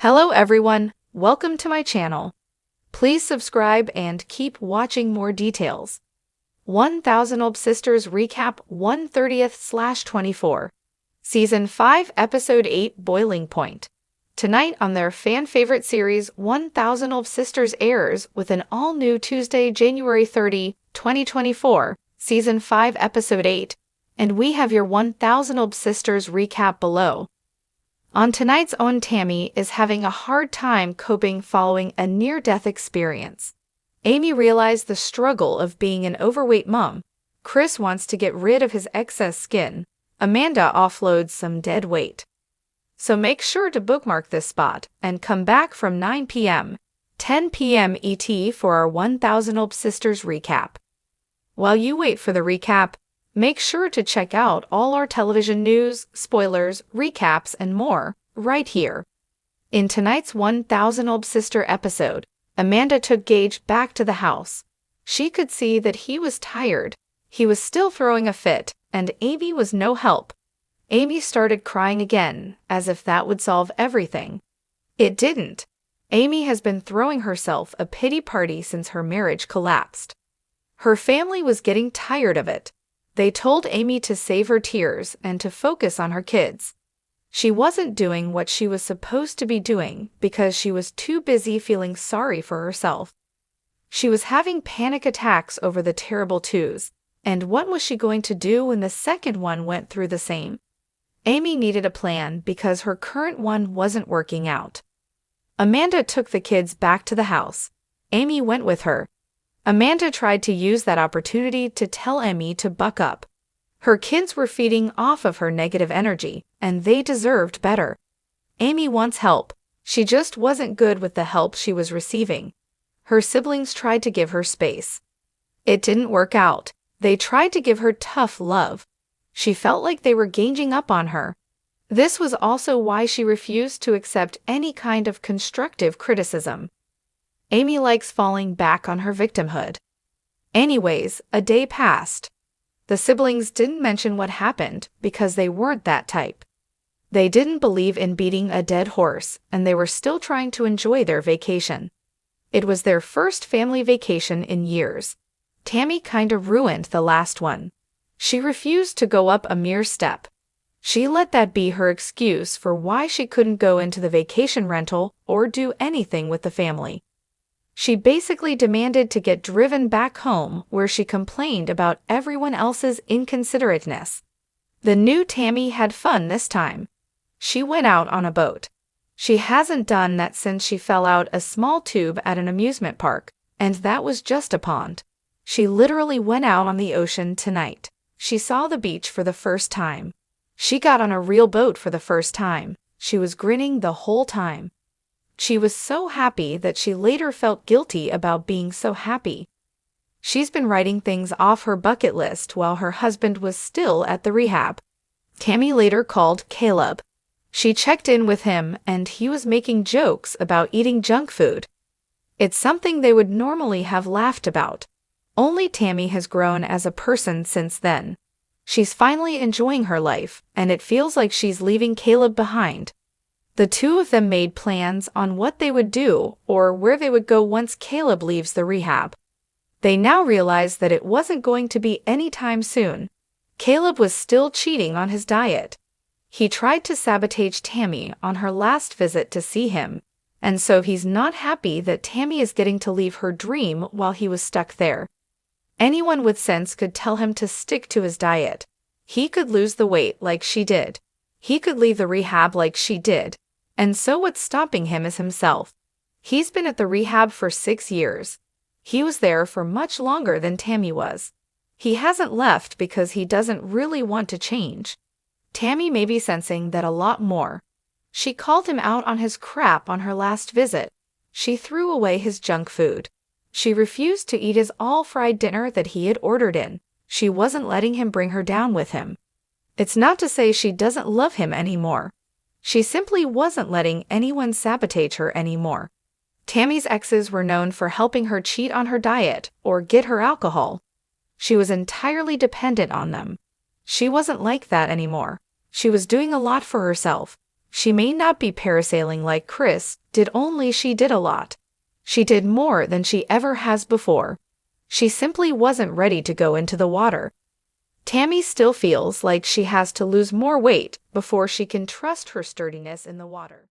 Hello everyone, welcome to my channel. Please subscribe and keep watching more details. 1000 Olb Sisters Recap 130th/24. Season 5 Episode 8 Boiling Point. Tonight on their fan-favorite series 1000 Olb Sisters airs with an all-new Tuesday, January 30, 2024, Season 5 Episode 8, and we have your 1000 Olb Sisters recap below. On tonight's own, Tammy is having a hard time coping following a near-death experience. Amy realized the struggle of being an overweight mom. Chris wants to get rid of his excess skin. Amanda offloads some dead weight. So make sure to bookmark this spot and come back from 9 p.m., 10 p.m. ET for our 1000 Olb Sisters recap. While you wait for the recap, make sure to check out all our television news, spoilers, recaps, and more right here. In tonight's 1000 Olb Sister episode, Amanda took Gage back to the house. She could see that he was tired. He was still throwing a fit, and Amy was no help. Amy started crying again, as if that would solve everything. It didn't. Amy has been throwing herself a pity party since her marriage collapsed. Her family was getting tired of it. They told Amy to save her tears and to focus on her kids. She wasn't doing what she was supposed to be doing because she was too busy feeling sorry for herself. She was having panic attacks over the terrible twos, and what was she going to do when the second one went through the same? Amy needed a plan because her current one wasn't working out. Amanda took the kids back to the house. Amy went with her. Amanda tried to use that opportunity to tell Amy to buck up. Her kids were feeding off of her negative energy, and they deserved better. Amy wants help. She just wasn't good with the help she was receiving. Her siblings tried to give her space. It didn't work out. They tried to give her tough love. She felt like they were ganging up on her. This was also why she refused to accept any kind of constructive criticism. Amy likes falling back on her victimhood. Anyways, a day passed. The siblings didn't mention what happened because they weren't that type. They didn't believe in beating a dead horse, and they were still trying to enjoy their vacation. It was their first family vacation in years. Tammy kinda ruined the last one. She refused to go up a mere step. She let that be her excuse for why she couldn't go into the vacation rental or do anything with the family. She basically demanded to get driven back home, where she complained about everyone else's inconsiderateness. The new Tammy had fun this time. She went out on a boat. She hasn't done that since she fell out a small tube at an amusement park, and that was just a pond. She literally went out on the ocean tonight. She saw the beach for the first time. She got on a real boat for the first time. She was grinning the whole time. She was so happy that she later felt guilty about being so happy. She's been writing things off her bucket list while her husband was still at the rehab. Tammy later called Caleb. She checked in with him, and he was making jokes about eating junk food. It's something they would normally have laughed about. Only Tammy has grown as a person since then. She's finally enjoying her life, and it feels like she's leaving Caleb behind. The two of them made plans on what they would do or where they would go once Caleb leaves the rehab. They now realize that it wasn't going to be anytime soon. Caleb was still cheating on his diet. He tried to sabotage Tammy on her last visit to see him, and so he's not happy that Tammy is getting to leave her dream while he was stuck there. Anyone with sense could tell him to stick to his diet. He could lose the weight like she did. He could leave the rehab like she did. And so what's stopping him is himself. He's been at the rehab for 6 years. He was there for much longer than Tammy was. He hasn't left because he doesn't really want to change. Tammy may be sensing that a lot more. She called him out on his crap on her last visit. She threw away his junk food. She refused to eat his all-fried dinner that he had ordered in. She wasn't letting him bring her down with him. It's not to say she doesn't love him anymore. She simply wasn't letting anyone sabotage her anymore. Tammy's exes were known for helping her cheat on her diet or get her alcohol. She was entirely dependent on them. She wasn't like that anymore. She was doing a lot for herself. She may not be parasailing like Chris did, only she did a lot. She did more than she ever has before. She simply wasn't ready to go into the water. Tammy still feels like she has to lose more weight before she can trust her sturdiness in the water.